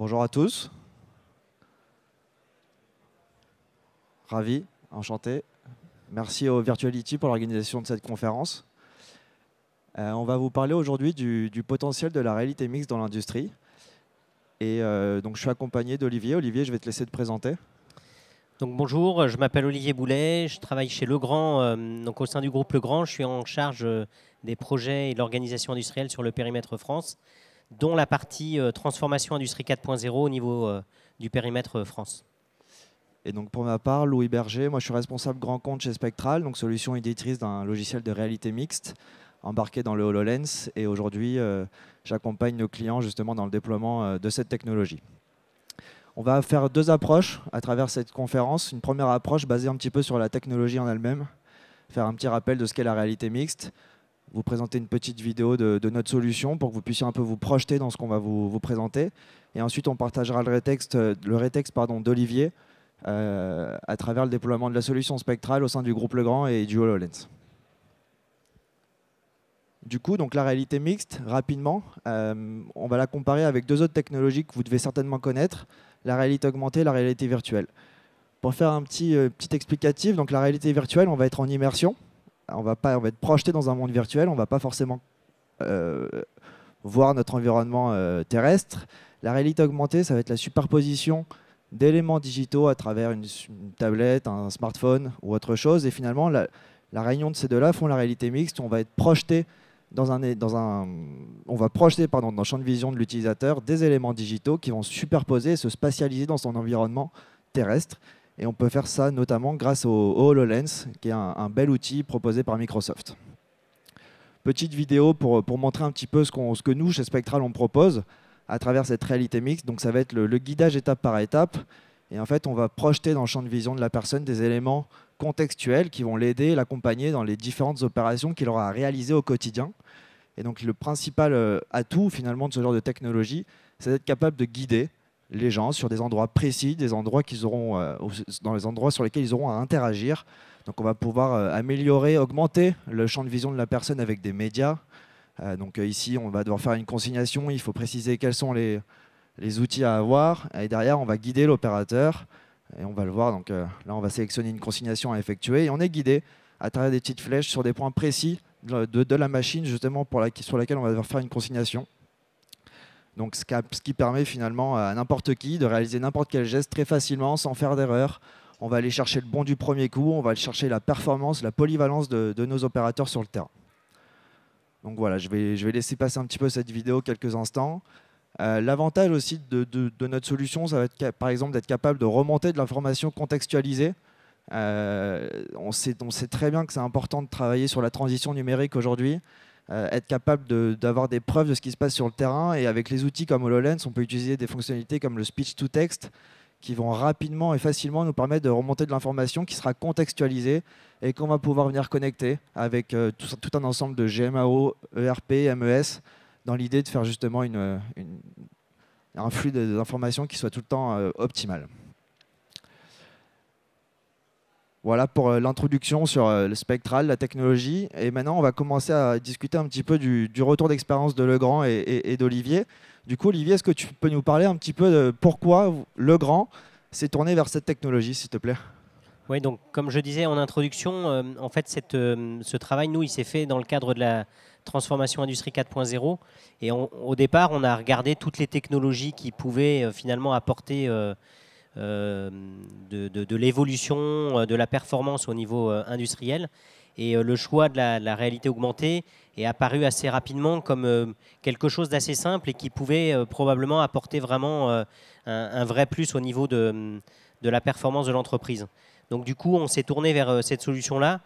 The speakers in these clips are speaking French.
Bonjour à tous. Ravi, enchanté. Merci au Virtuality pour l'organisation de cette conférence. On va vous parler aujourd'hui du potentiel de la réalité mixte dans l'industrie. Et donc je suis accompagné d'Olivier. Olivier, je vais te laisser te présenter. Donc bonjour, je m'appelle Olivier Boulet, je travaille chez Legrand, donc au sein du groupe Legrand. Je suis en charge des projets et de l'organisation industrielle sur le périmètre France, dont la partie transformation industrie 4.0 au niveau du périmètre France. Et donc pour ma part, Louis Berger, moi je suis responsable grand compte chez Spectral, donc solution éditrice d'un logiciel de réalité mixte embarqué dans le HoloLens. Et aujourd'hui, j'accompagne nos clients justement dans le déploiement de cette technologie. On va faire deux approches à travers cette conférence. Une première approche basée un petit peu sur la technologie en elle-même, faire un petit rappel de ce qu'est la réalité mixte, vous présenter une petite vidéo de notre solution pour que vous puissiez un peu vous projeter dans ce qu'on va vous présenter. Et ensuite, on partagera le rétexte d'Olivier à travers le déploiement de la solution Spectral au sein du groupe Legrand et du HoloLens. Du coup, donc la réalité mixte, rapidement, on va la comparer avec deux autres technologies que vous devez certainement connaître, la réalité augmentée et la réalité virtuelle. Pour faire un petit explicatif, donc la réalité virtuelle, on va être en immersion, on va être projeté dans un monde virtuel, on ne va pas forcément voir notre environnement terrestre. La réalité augmentée, ça va être la superposition d'éléments digitaux à travers une tablette, un smartphone ou autre chose. Et finalement, la réunion de ces deux-là font la réalité mixte. On va être projeté dans le champ de vision de l'utilisateur des éléments digitaux qui vont se superposer et se spatialiser dans son environnement terrestre. Et on peut faire ça notamment grâce au HoloLens, qui est un bel outil proposé par Microsoft. Petite vidéo pour montrer un petit peu ce que nous, chez Spectral, on propose à travers cette réalité mixte. Donc ça va être le guidage étape par étape. Et en fait, on va projeter dans le champ de vision de la personne des éléments contextuels qui vont l'aider, l'accompagner dans les différentes opérations qu'il aura à réaliser au quotidien. Et donc le principal atout finalement de ce genre de technologie, c'est d'être capable de guider les gens sur des endroits précis, des endroits dans les endroits sur lesquels ils auront à interagir. Donc on va pouvoir améliorer, augmenter le champ de vision de la personne avec des médias. Donc ici, on va devoir faire une consignation, il faut préciser quels sont les outils à avoir. Et derrière, on va guider l'opérateur. Et on va le voir, donc là, on va sélectionner une consignation à effectuer. Et on est guidé à travers des petites flèches sur des points précis de la machine, justement, sur laquelle on va devoir faire une consignation. Donc, ce qui permet finalement à n'importe qui de réaliser n'importe quel geste très facilement, sans faire d'erreur. On va aller chercher le bon du premier coup, on va aller chercher la performance, la polyvalence de nos opérateurs sur le terrain. Donc voilà, je vais laisser passer un petit peu cette vidéo quelques instants. L'avantage aussi de notre solution, ça va être par exemple d'être capable de remonter de l'information contextualisée. On sait très bien que c'est important de travailler sur la transition numérique aujourd'hui, être capable d'avoir des preuves de ce qui se passe sur le terrain. Et avec les outils comme HoloLens, on peut utiliser des fonctionnalités comme le speech to text qui vont rapidement et facilement nous permettre de remonter de l'information qui sera contextualisée et qu'on va pouvoir venir connecter avec tout un ensemble de GMAO, ERP, MES, dans l'idée de faire justement un flux d'informations qui soit tout le temps optimal. Voilà pour l'introduction sur le Spectral, la technologie. Et maintenant, on va commencer à discuter un petit peu du retour d'expérience de Legrand et d'Olivier. Du coup, Olivier, est-ce que tu peux nous parler un petit peu de pourquoi Legrand s'est tourné vers cette technologie, s'il te plaît? Oui, donc comme je disais en introduction, en fait, ce travail, nous, il s'est fait dans le cadre de la transformation industrie 4.0. Et au départ, on a regardé toutes les technologies qui pouvaient finalement apporter de l'évolution, de la performance au niveau industriel. Et le choix de la réalité augmentée est apparu assez rapidement comme quelque chose d'assez simple et qui pouvait probablement apporter vraiment un vrai plus au niveau de la performance de l'entreprise. Donc du coup, on s'est tourné vers cette solution-là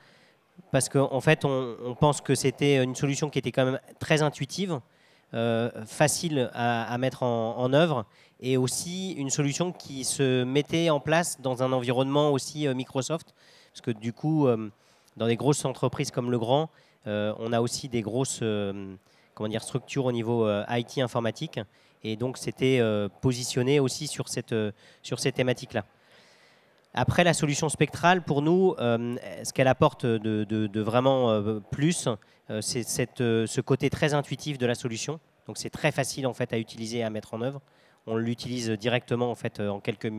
parce qu'en fait, on pense que c'était une solution qui était quand même très intuitive, facile à mettre en œuvre, et aussi une solution qui se mettait en place dans un environnement aussi Microsoft, parce que du coup, dans des grosses entreprises comme Legrand, on a aussi des grosses structures au niveau IT informatique, et donc c'était positionné aussi sur ces thématiques-là. Après, la solution spectrale, pour nous, ce qu'elle apporte de vraiment plus, c'est ce côté très intuitif de la solution. Donc c'est très facile en fait à utiliser et à mettre en œuvre. on l'utilise directement en fait en quelques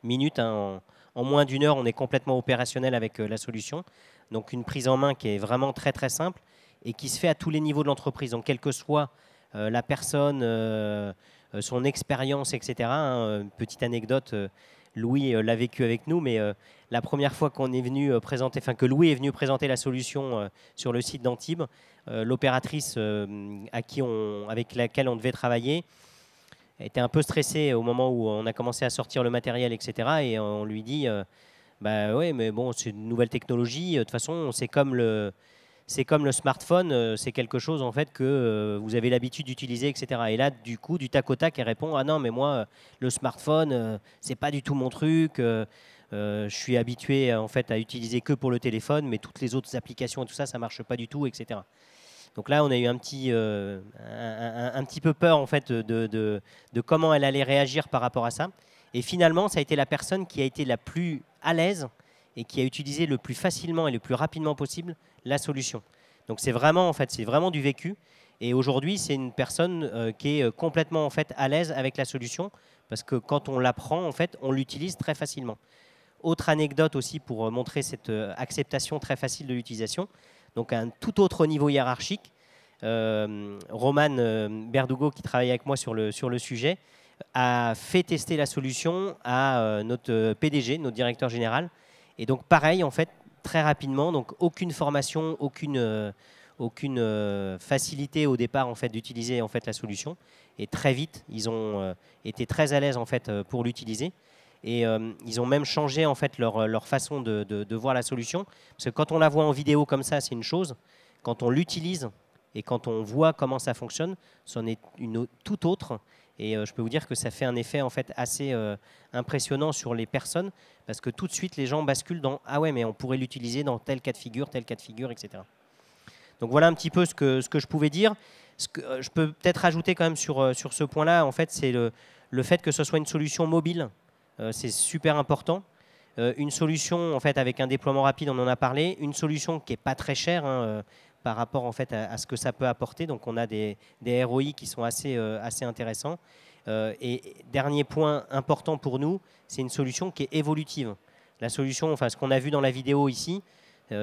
minutes. Hein, en moins d'1 heure, on est complètement opérationnel avec la solution. Donc une prise en main qui est vraiment très très simple et qui se fait à tous les niveaux de l'entreprise. Donc quelle que soit la personne, son expérience, etc. Hein, petite anecdote, Louis l'a vécu avec nous, mais la première fois qu'on est venu présenter, enfin que Louis est venu présenter la solution sur le site d'Antibes, l'opératrice avec laquelle on devait travailler était un peu stressée au moment où on a commencé à sortir le matériel, etc. Et on lui dit, bah ouais, mais bon, c'est une nouvelle technologie. De toute façon, c'est comme le smartphone, c'est quelque chose en fait que vous avez l'habitude d'utiliser, etc. Et là, du coup, du tac au tac, elle répond, ah non, mais moi, le smartphone, c'est pas du tout mon truc. Je suis habitué en fait à utiliser que pour le téléphone, mais toutes les autres applications et tout ça, ça marche pas du tout, etc. Donc là, on a eu un petit peu peur en fait de comment elle allait réagir par rapport à ça. Et finalement, ça a été la personne qui a été la plus à l'aise et qui a utilisé le plus facilement et le plus rapidement possible la solution. Donc c'est vraiment du vécu. Et aujourd'hui, c'est une personne qui est complètement en fait à l'aise avec la solution parce que quand on l'apprend, en fait, on l'utilise très facilement. Autre anecdote aussi pour montrer cette acceptation très facile de l'utilisation. Donc à un tout autre niveau hiérarchique, Roman Berdugo, qui travaille avec moi sur le sujet, a fait tester la solution à notre PDG, notre directeur général. Et donc pareil, en fait, très rapidement, donc aucune formation, aucune facilité au départ en fait d'utiliser en fait la solution. Et très vite, ils ont été très à l'aise en fait pour l'utiliser. Et ils ont même changé en fait leur façon de voir la solution. Parce que quand on la voit en vidéo comme ça, c'est une chose. Quand on l'utilise et quand on voit comment ça fonctionne, c'en est une toute autre. Et je peux vous dire que ça fait un effet en fait assez impressionnant sur les personnes parce que tout de suite les gens basculent dans ah ouais mais on pourrait l'utiliser dans tel cas de figure, etc. Donc voilà un petit peu ce que je pouvais dire. Ce que je peux peut-être rajouter quand même sur ce point-là, en fait, c'est le fait que ce soit une solution mobile. C'est super important. Une solution en fait avec un déploiement rapide, on en a parlé. Une solution qui est pas très chère hein, par rapport en fait à ce que ça peut apporter. Donc on a des ROI qui sont assez intéressants. Et dernier point important pour nous, c'est une solution qui est évolutive. La solution, enfin ce qu'on a vu dans la vidéo ici,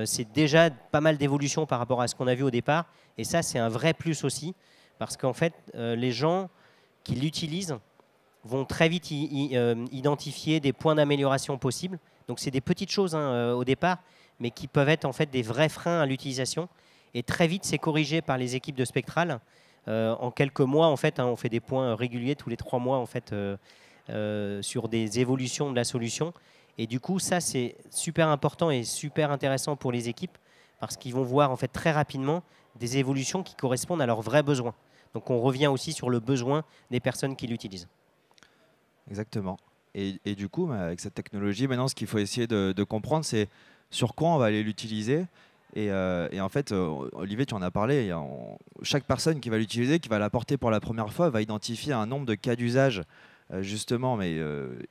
c'est déjà pas mal d'évolution par rapport à ce qu'on a vu au départ. Et ça, c'est un vrai plus aussi, parce qu'en fait, les gens qui l'utilisent vont très vite identifier des points d'amélioration possibles. Donc c'est des petites choses hein, au départ, mais qui peuvent être en fait des vrais freins à l'utilisation. Et très vite, c'est corrigé par les équipes de Spectral. En quelques mois, en fait, hein, on fait des points réguliers tous les 3 mois en fait, sur des évolutions de la solution. Et du coup, ça, c'est super important et super intéressant pour les équipes parce qu'ils vont voir en fait, très rapidement des évolutions qui correspondent à leurs vrais besoins. Donc on revient aussi sur le besoin des personnes qui l'utilisent. Exactement. Et du coup, avec cette technologie, maintenant, ce qu'il faut essayer de comprendre, c'est sur quoi on va aller l'utiliser. Et en fait, Olivier, tu en as parlé, chaque personne qui va l'utiliser, qui va l'apporter pour la première fois, va identifier un nombre de cas d'usage justement, mais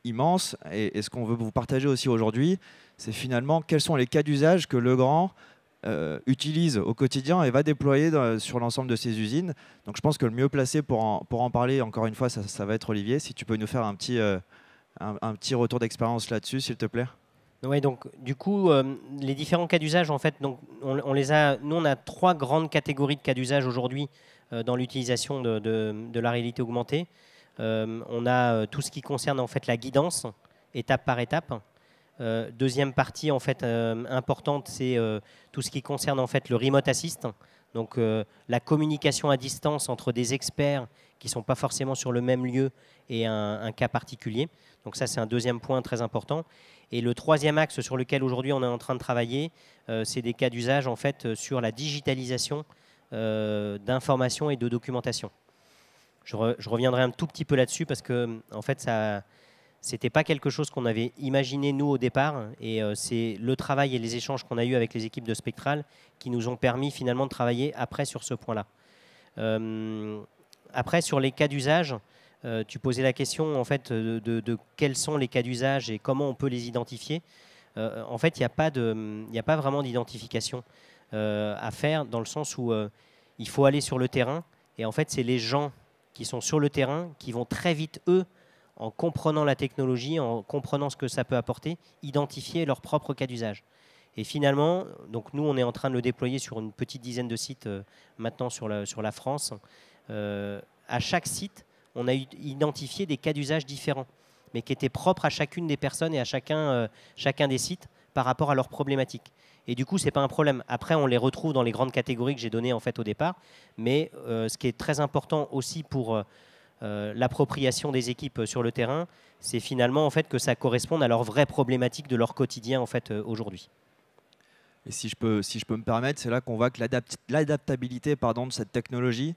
immense. Et ce qu'on veut vous partager aussi aujourd'hui, c'est finalement quels sont les cas d'usage que Legrand utilise au quotidien et va déployer sur l'ensemble de ses usines. Donc je pense que le mieux placé pour en parler, encore une fois, ça va être Olivier. Si tu peux nous faire un petit retour d'expérience là-dessus, s'il te plaît. Oui, donc du coup, les différents cas d'usage, en fait, donc, nous on a 3 grandes catégories de cas d'usage aujourd'hui dans l'utilisation de la réalité augmentée. On a tout ce qui concerne en fait la guidance, étape par étape. Deuxième partie en fait importante, c'est tout ce qui concerne en fait le remote assist, donc la communication à distance entre des experts qui ne sont pas forcément sur le même lieu et un cas particulier. Donc ça, c'est un deuxième point très important. Et le troisième axe sur lequel aujourd'hui on est en train de travailler, c'est des cas d'usage en fait sur la digitalisation d'informations et de documentation. Je reviendrai un tout petit peu là-dessus parce que en fait, ça, c'était pas quelque chose qu'on avait imaginé nous au départ. Et c'est le travail et les échanges qu'on a eu avec les équipes de Spectral qui nous ont permis finalement de travailler après sur ce point-là. Après, sur les cas d'usage, tu posais la question en fait de quels sont les cas d'usage et comment on peut les identifier. En fait, il n'y a pas vraiment d'identification à faire dans le sens où il faut aller sur le terrain. Et en fait, c'est les gens qui sont sur le terrain qui vont très vite, eux, en comprenant la technologie, en comprenant ce que ça peut apporter, identifier leur propre cas d'usage. Et finalement, donc nous, on est en train de le déployer sur une petite dizaine de sites maintenant sur la France. À chaque site, on a identifié des cas d'usage différents, mais qui étaient propres à chacune des personnes et à chacun des sites par rapport à leurs problématiques. Et du coup, ce n'est pas un problème. Après, on les retrouve dans les grandes catégories que j'ai données en fait, au départ. Mais ce qui est très important aussi pour l'appropriation des équipes sur le terrain, c'est finalement en fait, que ça corresponde à leurs vraies problématiques de leur quotidien en fait, aujourd'hui. Et si je peux me permettre, c'est là qu'on voit que l'adaptabilité de cette technologie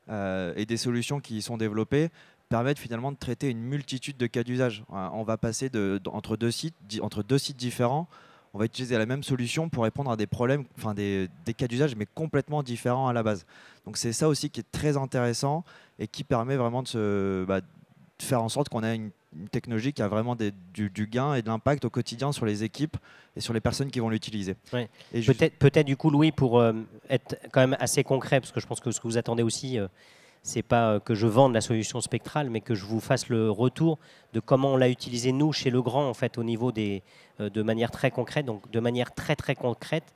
et des solutions qui y sont développées permettent finalement de traiter une multitude de cas d'usage. On va passer entre deux sites différents. On va utiliser la même solution pour répondre à des problèmes, enfin des cas d'usage, mais complètement différents à la base. Donc c'est ça aussi qui est très intéressant et qui permet vraiment de faire en sorte qu'on ait une technologie qui a vraiment du gain et de l'impact au quotidien sur les équipes et sur les personnes qui vont l'utiliser. Ouais. Peut-être du coup, Louis, pour être quand même assez concret, parce que je pense que ce que vous attendez aussi, c'est pas que je vende la solution spectrale, mais que je vous fasse le retour de comment on l'a utilisé nous chez Legrand en fait au niveau de manière très concrète. Donc de manière très très concrète,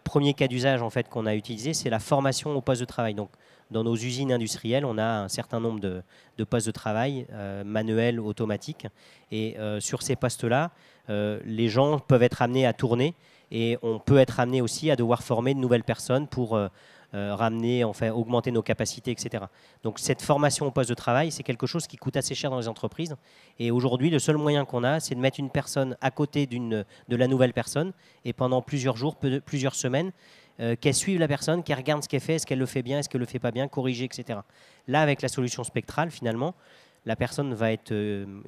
premier cas d'usage en fait qu'on a utilisé, c'est la formation au poste de travail. Donc dans nos usines industrielles, on a un certain nombre de postes de travail manuels, automatiques, et sur ces postes-là, les gens peuvent être amenés à tourner et on peut être amené aussi à devoir former de nouvelles personnes pour ramener, enfin, augmenter nos capacités, etc. Donc cette formation au poste de travail, c'est quelque chose qui coûte assez cher dans les entreprises. Et aujourd'hui, le seul moyen qu'on a, c'est de mettre une personne à côté de la nouvelle personne et pendant plusieurs jours, plusieurs semaines, qu'elle suive la personne, qu'elle regarde ce qu'elle fait, est-ce qu'elle le fait bien, est-ce qu'elle le fait pas bien, corriger, etc. Là, avec la solution spectrale, finalement, la personne va être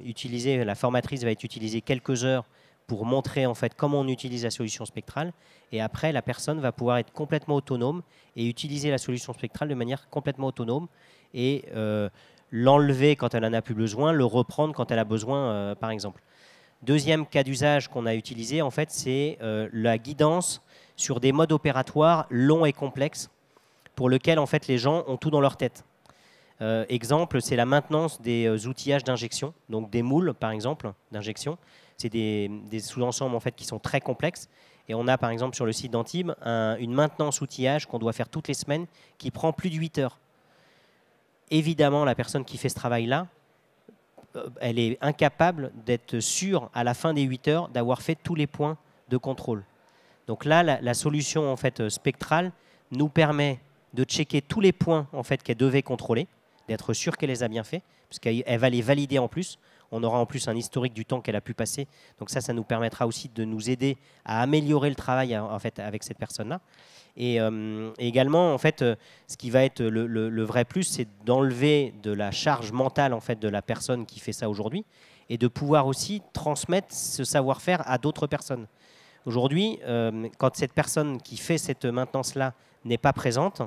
utilisée, la formatrice va être utilisée quelques heures pour montrer en fait comment on utilise la solution spectrale. Et après, la personne va pouvoir être complètement autonome et utiliser la solution spectrale de manière complètement autonome et l'enlever quand elle en a plus besoin, le reprendre quand elle a besoin, par exemple. Deuxième cas d'usage qu'on a utilisé, en fait, c'est la guidance sur des modes opératoires longs et complexes pour lesquels en fait, les gens ont tout dans leur tête. Exemple, c'est la maintenance des outillages d'injection, donc des moules, par exemple, d'injection. C'est des sous-ensembles en fait, qui sont très complexes. Et on a, par exemple, sur le site d'Antibes, une maintenance outillage qu'on doit faire toutes les semaines qui prend plus de 8 heures. Évidemment, la personne qui fait ce travail-là, elle est incapable d'être sûre, à la fin des 8 heures, d'avoir fait tous les points de contrôle. Donc là, la solution en fait, spectrale nous permet de checker tous les points en fait, qu'elle devait contrôler, d'être sûre qu'elle les a bien faits, puisqu'elle va les valider en plus. On aura en plus un historique du temps qu'elle a pu passer. Donc ça nous permettra aussi de nous aider à améliorer le travail en fait, avec cette personne-là. Et également, en fait, ce qui va être le vrai plus, c'est d'enlever de la charge mentale en fait, de la personne qui fait ça aujourd'hui et de pouvoir aussi transmettre ce savoir-faire à d'autres personnes. Aujourd'hui, quand cette personne qui fait cette maintenance-là n'est pas présente,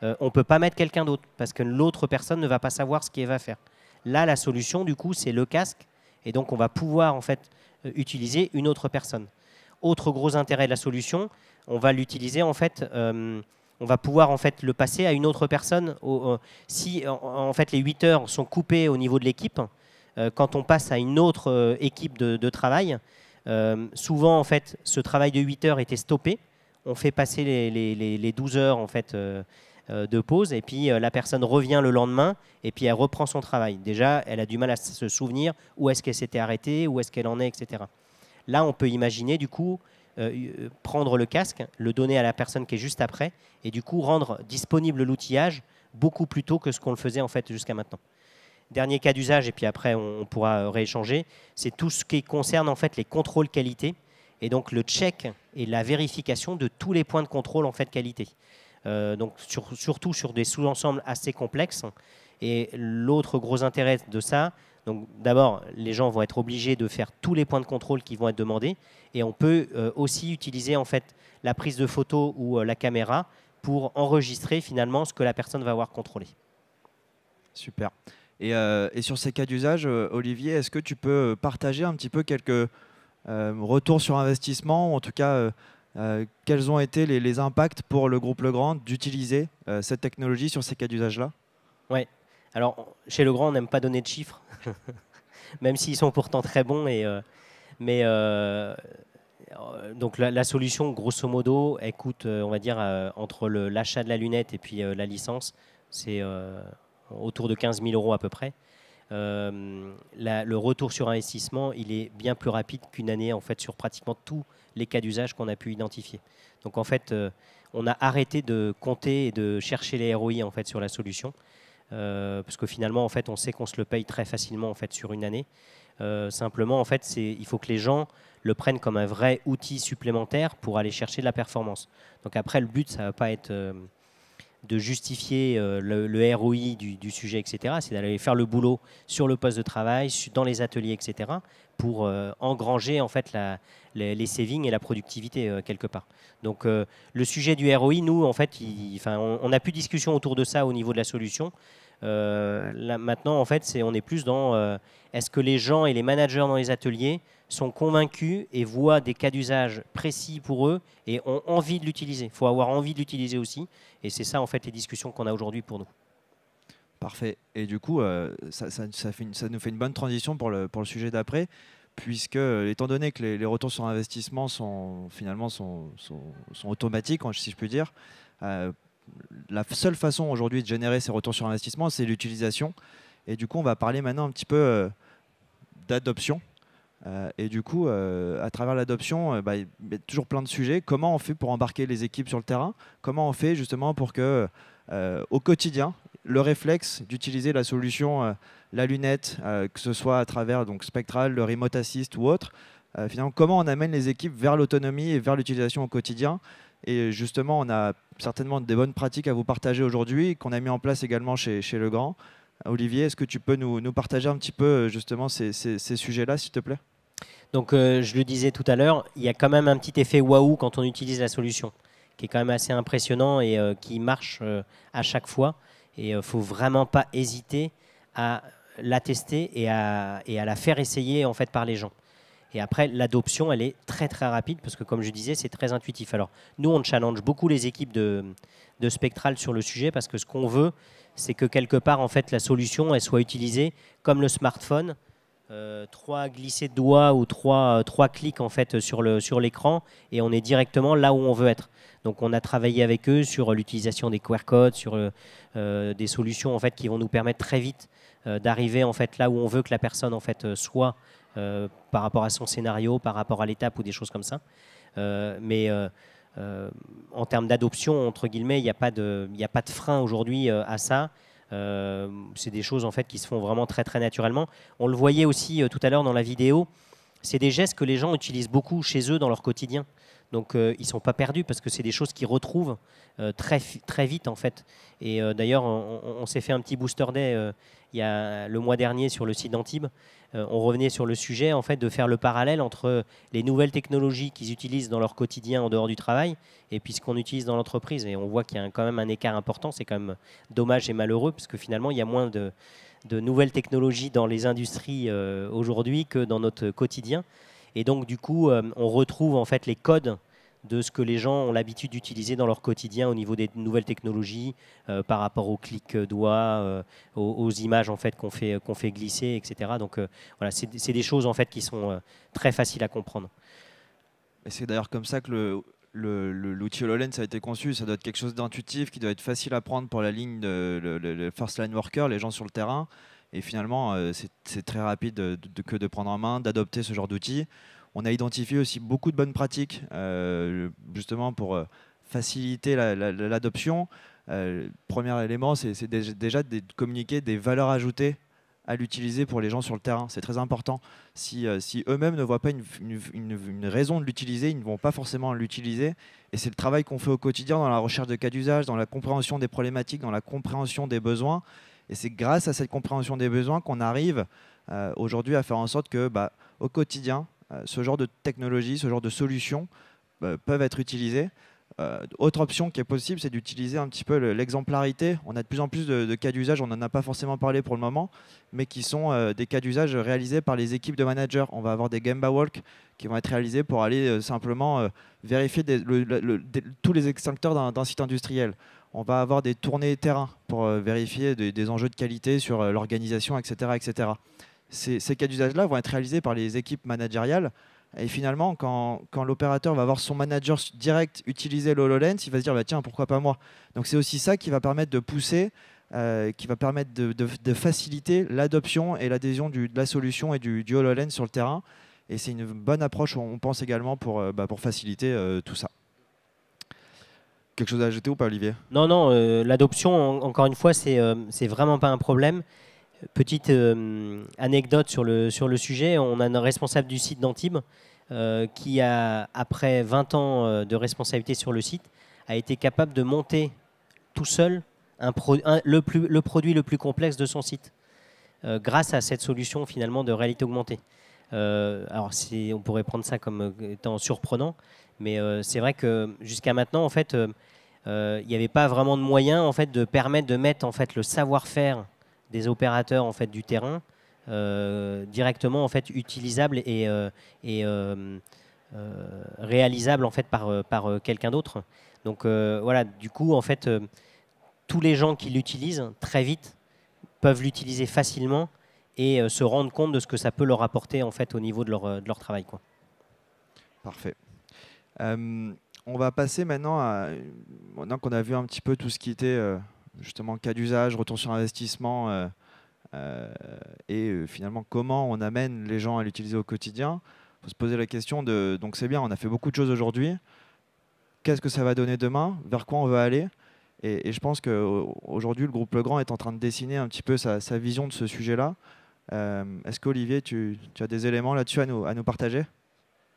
on ne peut pas mettre quelqu'un d'autre parce que l'autre personne ne va pas savoir ce qu'elle va faire. Là, la solution, du coup, c'est le casque. Et donc, on va pouvoir en fait, utiliser une autre personne. Autre gros intérêt de la solution, on va l'utiliser, en fait, on va pouvoir en fait, le passer à une autre personne. Si en fait, les 8 heures sont coupées au niveau de l'équipe, quand on passe à une autre équipe de travail, souvent, en fait, ce travail de 8 heures était stoppé. On fait passer les 12 heures en fait, de pause et puis la personne revient le lendemain et puis elle reprend son travail. Déjà, elle a du mal à se souvenir où est-ce qu'elle s'était arrêtée, où est-ce qu'elle en est, etc. Là, on peut imaginer du coup prendre le casque, le donner à la personne qui est juste après et du coup rendre disponible l'outillage beaucoup plus tôt que ce qu'on le faisait en fait jusqu'à maintenant. Dernier cas d'usage et puis après on pourra rééchanger, c'est tout ce qui concerne en fait les contrôles qualité et donc le check et la vérification de tous les points de contrôle en fait qualité. Donc surtout sur des sous-ensembles assez complexes. Et l'autre gros intérêt de ça, donc d'abord, les gens vont être obligés de faire tous les points de contrôle qui vont être demandés. Et on peut aussi utiliser en fait, la prise de photo ou la caméra pour enregistrer finalement ce que la personne va avoir contrôlé. Super. Et sur ces cas d'usage, Olivier, est-ce que tu peux partager un petit peu quelques retours sur investissement, ou en tout cas quels ont été les impacts pour le groupe Legrand d'utiliser cette technologie sur ces cas d'usage-là? Oui. Alors, chez Legrand, on n'aime pas donner de chiffres. même s'ils sont pourtant très bons. Mais donc la solution, grosso modo, elle coûte, on va dire, entre l'achat de la lunette et puis la licence, c'est autour de 15 000 € à peu près. Le retour sur investissement, il est bien plus rapide qu'une année en fait sur pratiquement tous les cas d'usage qu'on a pu identifier. Donc en fait, on a arrêté de compter et de chercher les ROI en fait sur la solution, parce que finalement en fait, on sait qu'on se le paye très facilement en fait sur une année. Simplement en fait, il faut que les gens le prennent comme un vrai outil supplémentaire pour aller chercher de la performance. Donc après, le but, ça va pas être de justifier le ROI du sujet, etc. C'est d'aller faire le boulot sur le poste de travail, dans les ateliers, etc. pour engranger en fait les savings et la productivité quelque part. Donc le sujet du ROI, nous, en fait, on n'a plus de discussion autour de ça au niveau de la solution. Là, maintenant, en fait, on est plus dans est-ce que les gens et les managers dans les ateliers sont convaincus et voient des cas d'usage précis pour eux et ont envie de l'utiliser. Il faut avoir envie de l'utiliser aussi. Et c'est ça, en fait, les discussions qu'on a aujourd'hui pour nous. Parfait. Et du coup, ça nous fait une bonne transition pour le sujet d'après, puisque, étant donné que les retours sur investissement sont automatiques, si je puis dire, la seule façon aujourd'hui de générer ces retours sur investissement, c'est l'utilisation. Et du coup, on va parler maintenant un petit peu d'adoption. Et du coup, à travers l'adoption, il y a toujours plein de sujets. Comment on fait pour embarquer les équipes sur le terrain? Comment on fait justement pour que, au quotidien, le réflexe d'utiliser la solution, la lunette, que ce soit à travers donc, Spectral, le Remote Assist ou autre, finalement, comment on amène les équipes vers l'autonomie et vers l'utilisation au quotidien? Et justement, on a certainement des bonnes pratiques à vous partager aujourd'hui, qu'on a mis en place également chez Legrand. Olivier, est-ce que tu peux nous partager un petit peu justement ces sujets-là, s'il te plaît? Donc, je le disais tout à l'heure, il y a quand même un petit effet waouh quand on utilise la solution, qui est quand même assez impressionnant et qui marche à chaque fois. Et il ne faut vraiment pas hésiter à la tester et à la faire essayer en fait, par les gens. Et après, l'adoption, elle est très très rapide parce que, comme je disais, c'est très intuitif. Alors, nous, on challenge beaucoup les équipes de Spectral sur le sujet parce que ce qu'on veut, c'est que quelque part, en fait, la solution, elle soit utilisée comme le smartphone. 3 glissés de doigts ou 3 clics en fait, sur l'écran et on est directement là où on veut être. Donc, on a travaillé avec eux sur l'utilisation des QR codes, sur des solutions en fait, qui vont nous permettre très vite d'arriver en fait, là où on veut que la personne en fait, soit par rapport à son scénario, par rapport à l'étape ou des choses comme ça. Mais en termes d'adoption, entre guillemets, il n'y a pas de frein aujourd'hui à ça. C'est des choses en fait, qui se font vraiment très, très naturellement. On le voyait aussi tout à l'heure dans la vidéo. C'est des gestes que les gens utilisent beaucoup chez eux dans leur quotidien. Donc, ils ne sont pas perdus parce que c'est des choses qu'ils retrouvent très, très vite en fait. Et d'ailleurs, on s'est fait un petit booster day il y a le mois dernier sur le site d'Antibes. On revenait sur le sujet en fait, de faire le parallèle entre les nouvelles technologies qu'ils utilisent dans leur quotidien en dehors du travail et puis ce qu'on utilise dans l'entreprise. Et on voit qu'il y a quand même un écart important. C'est quand même dommage et malheureux parce que finalement, il y a moins de nouvelles technologies dans les industries aujourd'hui que dans notre quotidien. Et donc, du coup, on retrouve en fait les codes de ce que les gens ont l'habitude d'utiliser dans leur quotidien au niveau des nouvelles technologies par rapport aux clics doigts, aux images en fait, qu'on fait glisser, etc. Donc, voilà, c'est des choses en fait, qui sont très faciles à comprendre. Et c'est d'ailleurs comme ça que l'outil HoloLens a été conçu. Ça doit être quelque chose d'intuitif, qui doit être facile à prendre pour la ligne le first line worker, les gens sur le terrain. Et finalement, c'est très rapide de prendre en main, d'adopter ce genre d'outils. On a identifié aussi beaucoup de bonnes pratiques, justement pour faciliter l'adoption. Premier élément, c'est déjà de communiquer des valeurs ajoutées à l'utiliser pour les gens sur le terrain. C'est très important. Si eux-mêmes ne voient pas une raison de l'utiliser, ils ne vont pas forcément l'utiliser. Et c'est le travail qu'on fait au quotidien dans la recherche de cas d'usage, dans la compréhension des problématiques, dans la compréhension des besoins. Et c'est grâce à cette compréhension des besoins qu'on arrive aujourd'hui à faire en sorte que, au quotidien, ce genre de technologie, ce genre de solutions peuvent être utilisées. Autre option qui est possible, c'est d'utiliser un petit peu l'exemplarité. On a de plus en plus de cas d'usage, on n'en a pas forcément parlé pour le moment, mais qui sont des cas d'usage réalisés par les équipes de managers. On va avoir des Gemba Walk qui vont être réalisés pour aller simplement vérifier tous les extincteurs d'un site industriel. On va avoir des tournées terrain pour vérifier des enjeux de qualité sur l'organisation, etc., etc. ces cas d'usage-là vont être réalisés par les équipes managériales. Et finalement, quand l'opérateur va voir son manager direct utiliser l'HoloLens, il va se dire bah, tiens, pourquoi pas moi. Donc c'est aussi ça qui va permettre de pousser, qui va permettre de faciliter l'adoption et l'adhésion de la solution et du HoloLens sur le terrain. Et c'est une bonne approche, on pense également, pour faciliter tout ça. Quelque chose à ajouter ou pas, Olivier? Non, non, l'adoption, encore une fois, c'est vraiment pas un problème. Petite anecdote sur le sujet, on a un responsable du site d'Antibes qui, après 20 ans de responsabilité sur le site, a été capable de monter tout seul le produit le plus complexe de son site, grâce à cette solution finalement de réalité augmentée. Alors on pourrait prendre ça comme étant surprenant, mais c'est vrai que jusqu'à maintenant, en fait, il n'y avait pas vraiment de moyen en fait, de permettre de mettre en fait, le savoir-faire des opérateurs en fait, du terrain directement en fait, utilisable et réalisable en fait, par quelqu'un d'autre. Donc voilà, du coup, en fait, tous les gens qui l'utilisent très vite peuvent l'utiliser facilement et se rendre compte de ce que ça peut leur apporter en fait, au niveau de leur travail, quoi. Parfait. On va passer maintenant maintenant qu'on a vu un petit peu tout ce qui était justement cas d'usage, retour sur investissement et finalement comment on amène les gens à l'utiliser au quotidien. Il faut se poser la question de, donc c'est bien, on a fait beaucoup de choses aujourd'hui. Qu'est-ce que ça va donner demain? Vers quoi on veut aller? Et je pense qu'aujourd'hui, le groupe Legrand est en train de dessiner un petit peu sa vision de ce sujet-là. Est-ce qu'Olivier, tu as des éléments là-dessus à nous partager?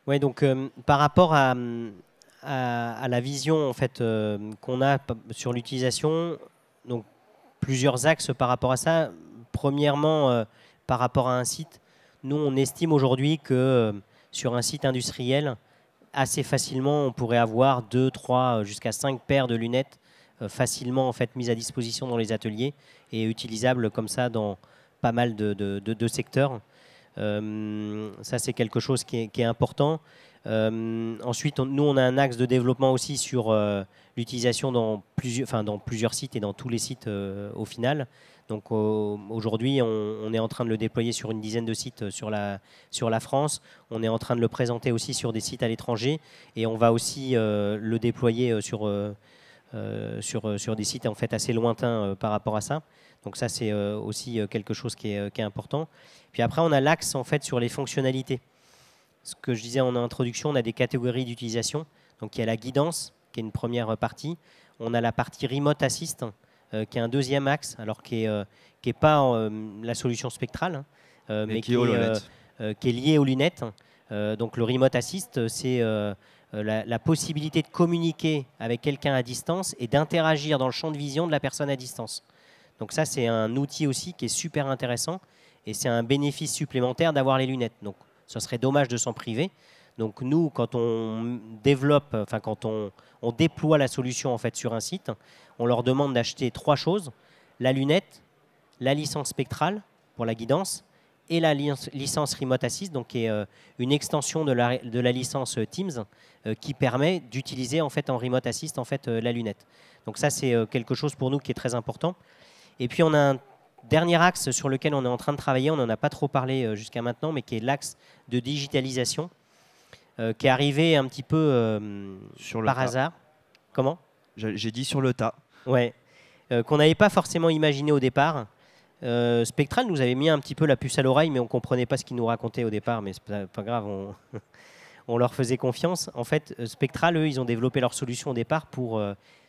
Oui, donc par rapport à la vision en fait, qu'on a sur l'utilisation, donc plusieurs axes par rapport à ça. Premièrement, par rapport à un site, nous on estime aujourd'hui que sur un site industriel, assez facilement on pourrait avoir 2, 3, jusqu'à 5 paires de lunettes facilement en fait, mises à disposition dans les ateliers et utilisables comme ça dans pas mal de secteurs. Ça c'est quelque chose qui est important. Ensuite, nous, on a un axe de développement aussi sur l'utilisation dans plusieurs sites et dans tous les sites au final. Donc aujourd'hui, on est en train de le déployer sur une dizaine de sites sur la France. On est en train de le présenter aussi sur des sites à l'étranger et on va aussi le déployer sur des sites en fait assez lointains par rapport à ça. Donc ça, c'est aussi quelque chose qui est important. Puis après, on a l'axe en fait sur les fonctionnalités. Ce que je disais en introduction, on a des catégories d'utilisation. Donc il y a la guidance, qui est une première partie. On a la partie remote assist, qui est un deuxième axe, alors qui est pas la solution spectrale, mais qui est liée aux lunettes. Donc le remote assist, c'est la possibilité de communiquer avec quelqu'un à distance et d'interagir dans le champ de vision de la personne à distance. Donc ça, c'est un outil aussi qui est super intéressant et c'est un bénéfice supplémentaire d'avoir les lunettes. Donc ce serait dommage de s'en priver. Donc nous, quand on développe, quand on déploie la solution en fait sur un site, on leur demande d'acheter 3 choses: la lunette, la licence spectrale pour la guidance et la licence Remote Assist, donc qui est une extension de la licence Teams qui permet d'utiliser en fait en Remote Assist en fait la lunette. Donc ça, c'est quelque chose pour nous qui est très important. Et puis on a un dernier axe sur lequel on est en train de travailler, on n'en a pas trop parlé jusqu'à maintenant, mais qui est l'axe de digitalisation, qui est arrivé un petit peu par hasard. Comment? J'ai dit sur le tas. Ouais, qu'on n'avait pas forcément imaginé au départ. Spectral nous avait mis un petit peu la puce à l'oreille, mais on ne comprenait pas ce qu'ils nous racontaient au départ, mais c'est pas grave, on leur faisait confiance. En fait, Spectral, eux, ils ont développé leur solution au départ pour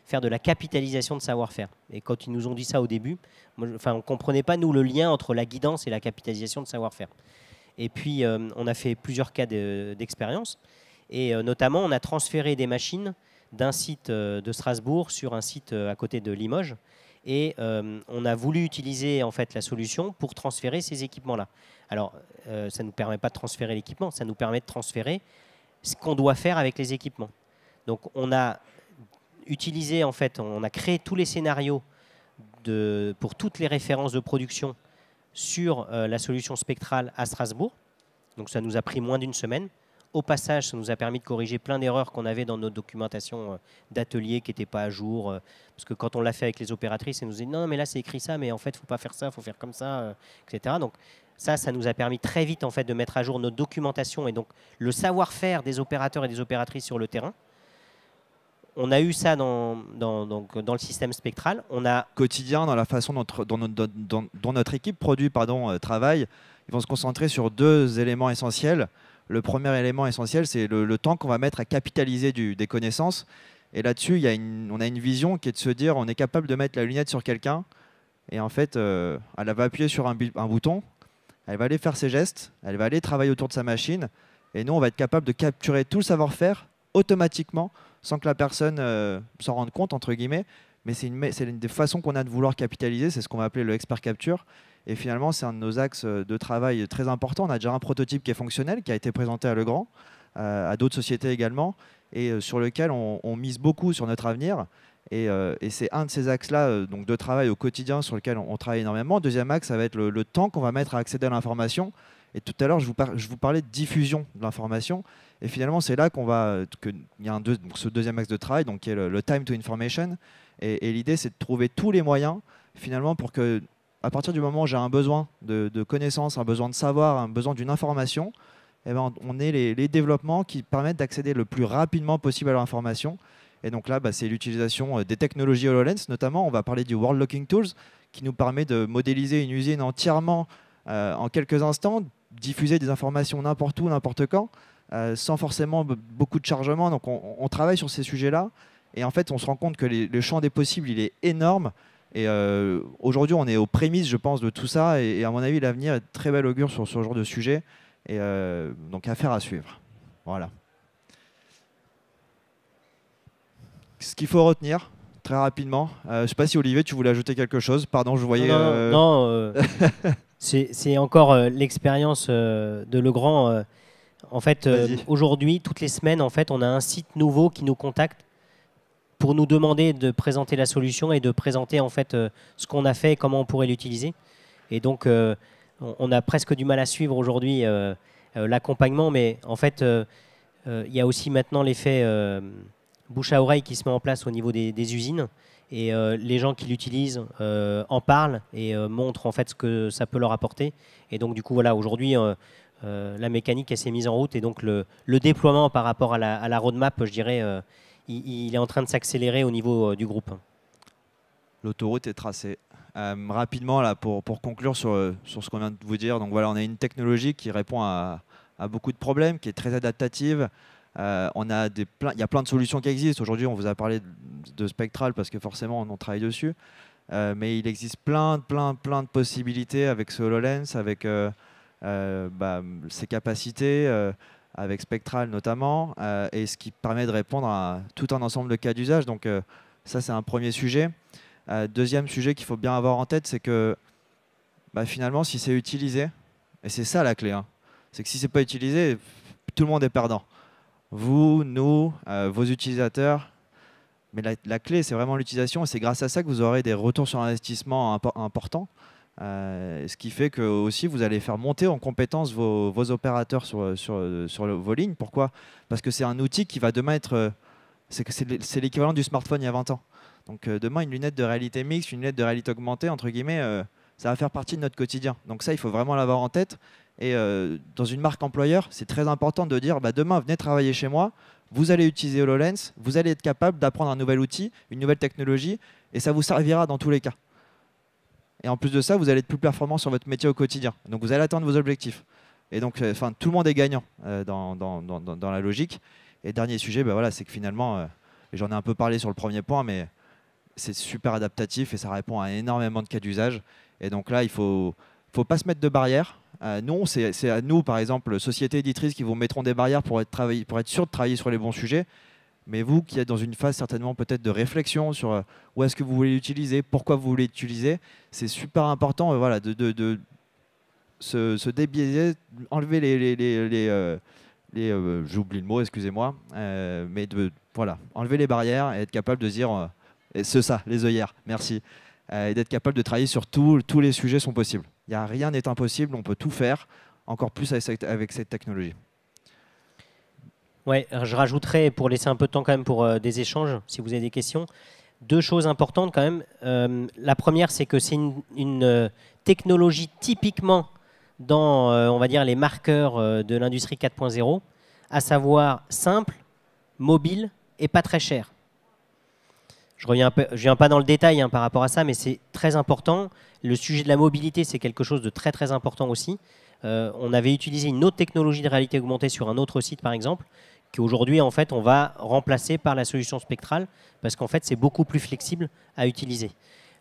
faire de la capitalisation de savoir-faire. Et quand ils nous ont dit ça au début, on ne comprenait pas, nous, le lien entre la guidance et la capitalisation de savoir-faire. Et puis, on a fait plusieurs cas d'expérience. Et notamment, on a transféré des machines d'un site de Strasbourg sur un site à côté de Limoges. Et on a voulu utiliser en fait, la solution pour transférer ces équipements-là. Alors, ça ne nous permet pas de transférer l'équipement, ça nous permet de transférer ce qu'on doit faire avec les équipements. Donc, on a utilisé, en fait, on a créé tous les scénarios pour toutes les références de production sur la solution spectrale à Strasbourg. Donc, ça nous a pris moins d'une semaine. Au passage, ça nous a permis de corriger plein d'erreurs qu'on avait dans notre documentation d'atelier qui n'étaient pas à jour. Parce que quand on l'a fait avec les opératrices, elles nous disaient non, mais là c'est écrit ça, mais en fait, il ne faut pas faire ça, il faut faire comme ça, etc. Donc Ça nous a permis très vite en fait, de mettre à jour notre documentation et donc le savoir-faire des opérateurs et des opératrices sur le terrain. On a eu ça dans le système spectral. On a quotidien, dans la façon dont notre équipe produit, travaille, ils vont se concentrer sur 2 éléments essentiels. Le premier élément essentiel, c'est le temps qu'on va mettre à capitaliser des connaissances. Et là-dessus, on a une vision qui est de se dire on est capable de mettre la lunette sur quelqu'un et en fait, elle va appuyer sur un bouton, elle va aller faire ses gestes, elle va aller travailler autour de sa machine et nous, on va être capable de capturer tout le savoir-faire automatiquement sans que la personne s'en rende compte, entre guillemets. Mais c'est une des façons qu'on a de vouloir capitaliser, c'est ce qu'on va appeler le expert capture. Et finalement, c'est un de nos axes de travail très importants. On a déjà un prototype qui est fonctionnel, qui a été présenté à Legrand, à d'autres sociétés également, et sur lequel on mise beaucoup sur notre avenir. Et c'est un de ces axes-là donc de travail au quotidien sur lequel on travaille énormément. Deuxième axe, ça va être le temps qu'on va mettre à accéder à l'information. Et tout à l'heure, je vous parlais de diffusion de l'information. Et finalement, c'est là qu'il y a ce deuxième axe de travail, donc qui est le time to information. Et l'idée, c'est de trouver tous les moyens, finalement, pour que, à partir du moment où j'ai un besoin de connaissances, un besoin de savoir, un besoin d'une information, eh ben, on ait les développements qui permettent d'accéder le plus rapidement possible à l'information. Et donc là, c'est l'utilisation des technologies HoloLens, notamment. On va parler du World Looking Tools, qui nous permet de modéliser une usine entièrement en quelques instants, diffuser des informations n'importe où, n'importe quand, sans forcément beaucoup de chargement. Donc on travaille sur ces sujets-là. Et en fait, on se rend compte que le champ des possibles, il est énorme. Et aujourd'hui, on est aux prémices, je pense, de tout ça. Et à mon avis, l'avenir est très bel augure sur ce genre de sujet. Et donc, affaire à suivre. Voilà. Ce qu'il faut retenir, très rapidement, je ne sais pas si Olivier, tu voulais ajouter quelque chose. Pardon, je voyais... Non, c'est encore l'expérience de Legrand. En fait, aujourd'hui, toutes les semaines, en fait, on a un site nouveau qui nous contacte pour nous demander de présenter la solution et de présenter en fait ce qu'on a fait et comment on pourrait l'utiliser. Et donc, on a presque du mal à suivre aujourd'hui l'accompagnement, mais en fait, il y a aussi maintenant l'effet bouche à oreille qui se met en place au niveau des usines. Et les gens qui l'utilisent en parlent et montrent en fait ce que ça peut leur apporter. Et donc, du coup, voilà, aujourd'hui, la mécanique s'est mise en route et donc le déploiement par rapport à la roadmap, je dirais, il est en train de s'accélérer au niveau du groupe. L'autoroute est tracée. Rapidement, là, pour conclure sur ce qu'on vient de vous dire, donc voilà, on a une technologie qui répond à beaucoup de problèmes, qui est très adaptative. Il y a plein de solutions qui existent. Aujourd'hui, on vous a parlé de Spectral parce que forcément, on travaille dessus. Mais il existe plein de possibilités avec ce HoloLens, avec ses capacités, avec Spectral notamment, et ce qui permet de répondre à tout un ensemble de cas d'usage. Donc ça, c'est un premier sujet. Deuxième sujet qu'il faut bien avoir en tête, c'est que finalement, si c'est utilisé, et c'est ça la clé, c'est que si c'est pas utilisé, tout le monde est perdant. Vous, nous, vos utilisateurs. Mais la clé, c'est vraiment l'utilisation, et c'est grâce à ça que vous aurez des retours sur investissement importants. Ce qui fait que aussi vous allez faire monter en compétence vos opérateurs sur vos lignes. Pourquoi? Parce que c'est un outil qui va demain être... c'est l'équivalent du smartphone il y a 20 ans. Donc demain, une lunette de réalité mixte, une lunette de réalité augmentée, entre guillemets, ça va faire partie de notre quotidien. Donc ça, il faut vraiment l'avoir en tête. Et dans une marque employeur, c'est très important de dire demain, venez travailler chez moi, vous allez utiliser HoloLens, vous allez être capable d'apprendre un nouvel outil, une nouvelle technologie, et ça vous servira dans tous les cas. Et en plus de ça, vous allez être plus performant sur votre métier au quotidien. Donc vous allez atteindre vos objectifs. Et donc, tout le monde est gagnant dans la logique. Et dernier sujet, c'est que finalement, j'en ai un peu parlé sur le premier point, mais c'est super adaptatif et ça répond à énormément de cas d'usage. Et donc là, il faut pas se mettre de barrières. Non, c'est à nous, par exemple, sociétés éditrices, qui vous mettront des barrières pour être sûr de travailler sur les bons sujets. Mais vous qui êtes dans une phase certainement peut-être de réflexion sur où est-ce que vous voulez l'utiliser, pourquoi vous voulez l'utiliser, c'est super important de se débiaiser, enlever j'oublie le mot, excusez-moi, mais enlever les barrières et être capable de se dire, les œillères, merci, et d'être capable de travailler sur tous les sujets sont possibles. Rien n'est impossible, on peut tout faire, encore plus avec cette technologie. Ouais, je rajouterais, pour laisser un peu de temps quand même pour des échanges, si vous avez des questions, 2 choses importantes quand même. La première, c'est que c'est une technologie typiquement dans, on va dire, les marqueurs de l'industrie 4.0, à savoir simple, mobile et pas très cher. Je ne viens pas dans le détail par rapport à ça, mais c'est très important. Le sujet de la mobilité, c'est quelque chose de très très important aussi. On avait utilisé une autre technologie de réalité augmentée sur un autre site, par exemple, qu'aujourd'hui, en fait, on va remplacer par la solution spectrale, parce qu'en fait, c'est beaucoup plus flexible à utiliser.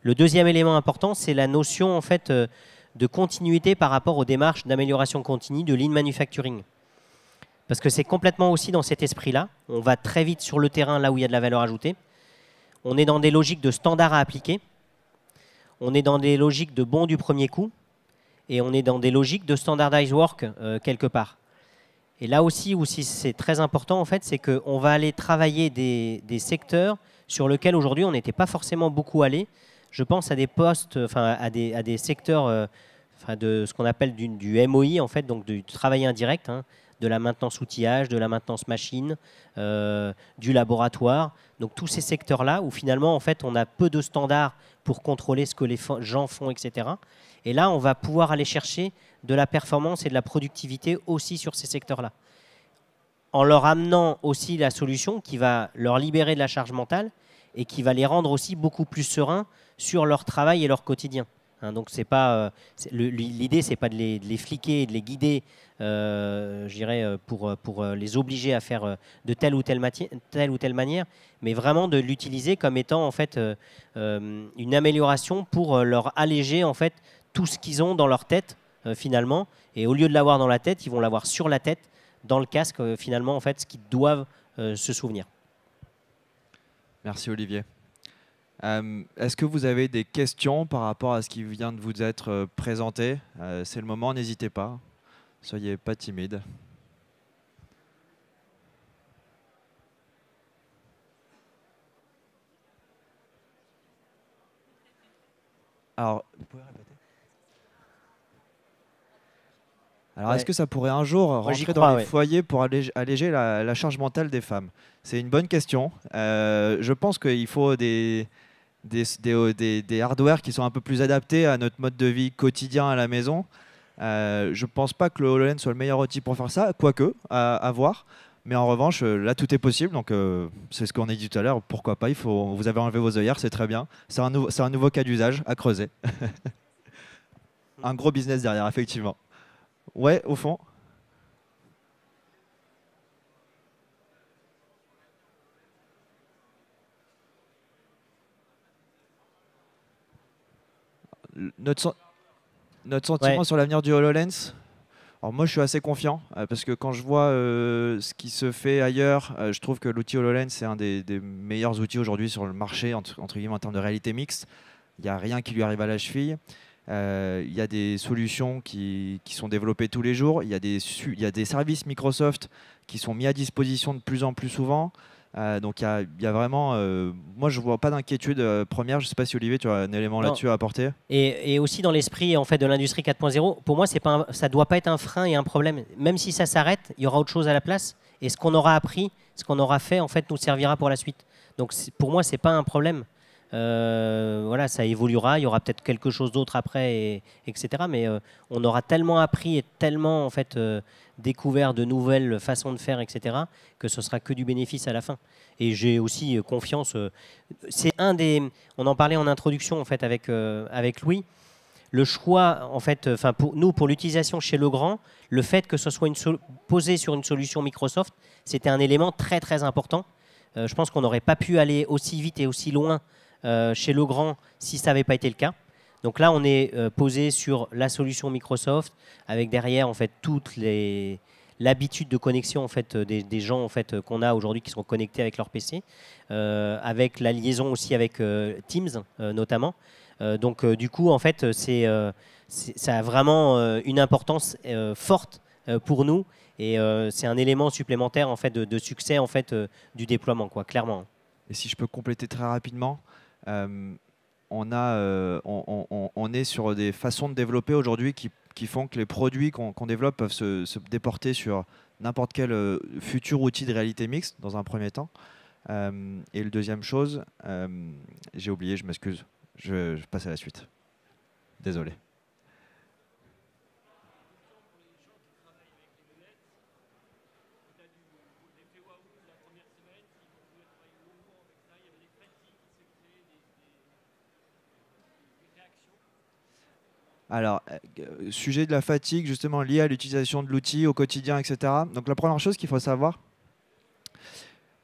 Le deuxième élément important, c'est la notion en fait, de continuité par rapport aux démarches d'amélioration continue de lean manufacturing. Parce que c'est complètement aussi dans cet esprit-là. On va très vite sur le terrain, là où il y a de la valeur ajoutée. On est dans des logiques de standards à appliquer. On est dans des logiques de bons du premier coup. Et on est dans des logiques de standardized work quelque part. Et là aussi où c'est très important, en fait, c'est qu'on va aller travailler des secteurs sur lesquels aujourd'hui on n'était pas forcément beaucoup allé. Je pense à des postes, enfin à des secteurs de ce qu'on appelle du MOI, en fait, donc du travail indirect, de la maintenance outillage, de la maintenance machine, du laboratoire. Donc tous ces secteurs-là où finalement en fait on a peu de standards pour contrôler ce que les gens font, etc. Et là on va pouvoir aller chercher de la performance et de la productivité aussi sur ces secteurs-là, en leur amenant aussi la solution qui va leur libérer de la charge mentale et qui va les rendre aussi beaucoup plus sereins sur leur travail et leur quotidien. Donc c'est pas l'idée, c'est pas de les fliquer et de les guider, je dirais, pour les obliger à faire de telle ou telle manière, mais vraiment de l'utiliser comme étant en fait une amélioration pour leur alléger en fait tout ce qu'ils ont dans leur tête finalement, et au lieu de l'avoir dans la tête, ils vont l'avoir sur la tête, dans le casque finalement en fait, ce qu'ils doivent se souvenir. Merci Olivier. Est-ce que vous avez des questions par rapport à ce qui vient de vous être présenté? C'est le moment, n'hésitez pas. Soyez pas timide. Alors, vous pouvez répéter? Alors, est-ce que ça pourrait un jour rentrer dans les foyers pour alléger la charge mentale des femmes? C'est une bonne question. Je pense qu'il faut des hardware qui sont un peu plus adaptés à notre mode de vie quotidien à la maison. Je pense pas que le HoloLens soit le meilleur outil pour faire ça, quoique, à voir. Mais en revanche, là, tout est possible. Donc, c'est ce qu'on a dit tout à l'heure. Pourquoi pas, vous avez enlevé vos œillères, c'est très bien. C'est un nouveau cas d'usage à creuser. Un gros business derrière, effectivement. Ouais, au fond. Notre sentiment sur l'avenir du HoloLens, alors moi je suis assez confiant parce que quand je vois ce qui se fait ailleurs, je trouve que l'outil HoloLens c'est un des meilleurs outils aujourd'hui sur le marché entre guillemets en termes de réalité mixte. Il n'y a rien qui lui arrive à la cheville. Il y a des solutions qui sont développées tous les jours. Il y a des services Microsoft qui sont mis à disposition de plus en plus souvent. Donc il y a vraiment, moi je vois pas d'inquiétude première. Je sais pas si Olivier tu as un élément là-dessus à apporter. Et aussi dans l'esprit en fait de l'industrie 4.0, pour moi ça doit pas être un frein et un problème. Même si ça s'arrête, il y aura autre chose à la place. Et ce qu'on aura appris, ce qu'on aura fait en fait nous servira pour la suite. Donc pour moi c'est pas un problème. Voilà, ça évoluera, il y aura peut-être quelque chose d'autre après, etc. Mais on aura tellement appris et tellement en fait découvert de nouvelles façons de faire, etc. que ce sera que du bénéfice à la fin. Et j'ai aussi confiance. C'est on en parlait en introduction en fait avec Louis. Le choix en fait, pour l'utilisation chez Legrand, le fait que ce soit posé sur une solution Microsoft, c'était un élément très très important. Je pense qu'on n'aurait pas pu aller aussi vite et aussi loin chez Legrand si ça n'avait pas été le cas. Donc là, on est posé sur la solution Microsoft avec derrière en fait toute l'habitude de connexion en fait des gens en fait qu'on a aujourd'hui qui sont connectés avec leur PC, avec la liaison aussi avec Teams notamment. Donc du coup en fait ça a vraiment une importance forte pour nous et c'est un élément supplémentaire en fait de succès en fait du déploiement quoi, clairement. Et si je peux compléter très rapidement, on est sur des façons de développer aujourd'hui qui font que les produits qu'on développe peuvent se déporter sur n'importe quel futur outil de réalité mixte dans un premier temps. Et le deuxième chose, j'ai oublié, je m'excuse, je passe à la suite. Désolé. Alors, sujet de la fatigue, justement lié à l'utilisation de l'outil au quotidien, etc. Donc la première chose qu'il faut savoir,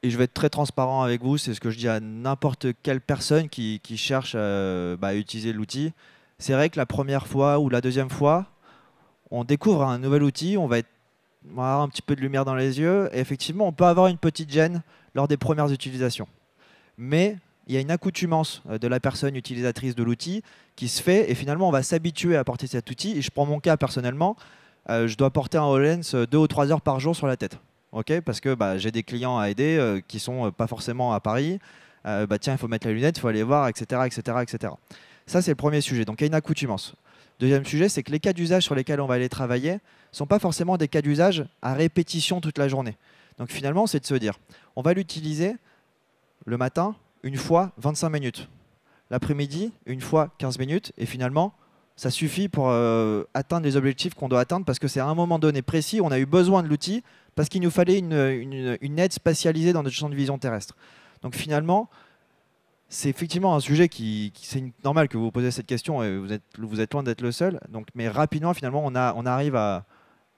et je vais être très transparent avec vous, c'est ce que je dis à n'importe quelle personne qui cherche à utiliser l'outil. C'est vrai que la première fois ou la deuxième fois, on découvre un nouvel outil, on va avoir un petit peu de lumière dans les yeux, et effectivement, on peut avoir une petite gêne lors des premières utilisations. Mais il y a une accoutumance de la personne utilisatrice de l'outil qui se fait, et finalement, on va s'habituer à porter cet outil. Et je prends mon cas personnellement, je dois porter un HoloLens 2 ou 3 heures par jour sur la tête. Parce que j'ai des clients à aider qui ne sont pas forcément à Paris. Tiens, il faut mettre la lunette, il faut aller voir, etc. etc., etc. Ça, c'est le premier sujet. Donc, il y a une accoutumance. Deuxième sujet, c'est que les cas d'usage sur lesquels on va aller travailler ne sont pas forcément des cas d'usage à répétition toute la journée. Donc, finalement, c'est de se dire, on va l'utiliser le matin, une fois 25 minutes. L'après-midi, une fois 15 minutes. Et finalement, ça suffit pour atteindre les objectifs qu'on doit atteindre parce que c'est à un moment donné précis, on a eu besoin de l'outil parce qu'il nous fallait une aide spatialisée dans notre champ de vision terrestre. Donc finalement, c'est effectivement un sujet c'est normal que vous vous posiez cette question et vous êtes loin d'être le seul. Donc, mais rapidement, finalement, on arrive à...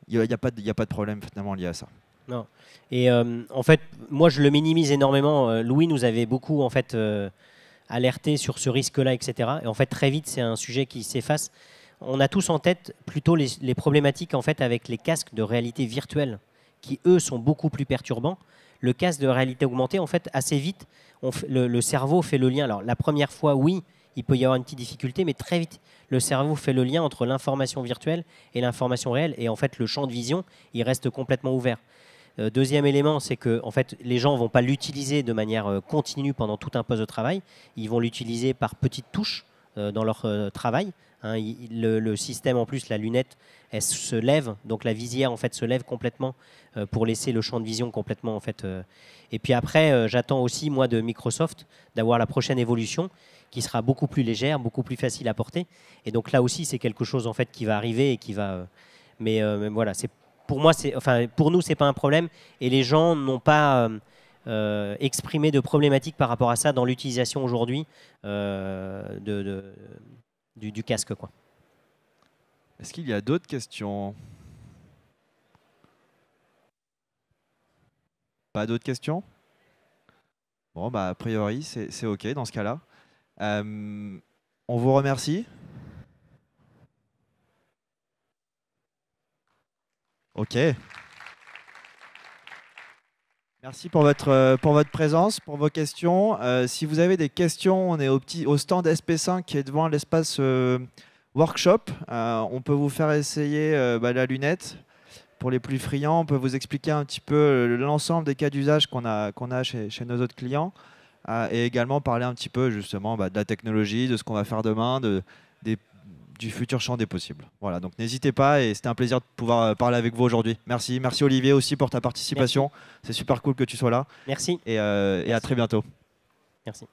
Il n'y a pas de problème finalement lié à ça. Non. Et en fait, moi, je le minimise énormément. Louis nous avait beaucoup en fait alerté sur ce risque-là, etc. Et en fait, très vite, c'est un sujet qui s'efface. On a tous en tête plutôt les problématiques en fait avec les casques de réalité virtuelle, qui eux sont beaucoup plus perturbants. Le casque de réalité augmentée, en fait, assez vite, le cerveau fait le lien. Alors, la première fois, oui, il peut y avoir une petite difficulté, mais très vite, le cerveau fait le lien entre l'information virtuelle et l'information réelle. Et en fait, le champ de vision, il reste complètement ouvert. Deuxième élément, c'est que en fait, les gens ne vont pas l'utiliser de manière continue pendant tout un poste de travail. Ils vont l'utiliser par petites touches dans leur travail. Hein. Le système, en plus, la lunette, elle se lève. Donc, la visière, en fait, se lève complètement pour laisser le champ de vision complètement, en fait. Et puis après, j'attends aussi, moi, de Microsoft, d'avoir la prochaine évolution qui sera beaucoup plus légère, beaucoup plus facile à porter. Et donc, là aussi, c'est quelque chose, en fait, qui va arriver et qui va... Mais voilà, c'est... Pour nous, ce n'est pas un problème et les gens n'ont pas exprimé de problématiques par rapport à ça dans l'utilisation aujourd'hui du casque, quoi. Est-ce qu'il y a d'autres questions? Pas d'autres questions? Bon, a priori, c'est OK dans ce cas-là. On vous remercie. OK. Merci pour votre présence, pour vos questions. Si vous avez des questions, on est au stand SP5 qui est devant l'espace workshop. On peut vous faire essayer la lunette. Pour les plus friands, on peut vous expliquer un petit peu l'ensemble des cas d'usage qu'on a chez nos autres clients et également parler un petit peu justement de la technologie, de ce qu'on va faire demain, du futur champ des possibles. Voilà, donc n'hésitez pas et c'était un plaisir de pouvoir parler avec vous aujourd'hui. Merci. Merci Olivier aussi pour ta participation. C'est super cool que tu sois là. Merci. Et à très bientôt. Merci.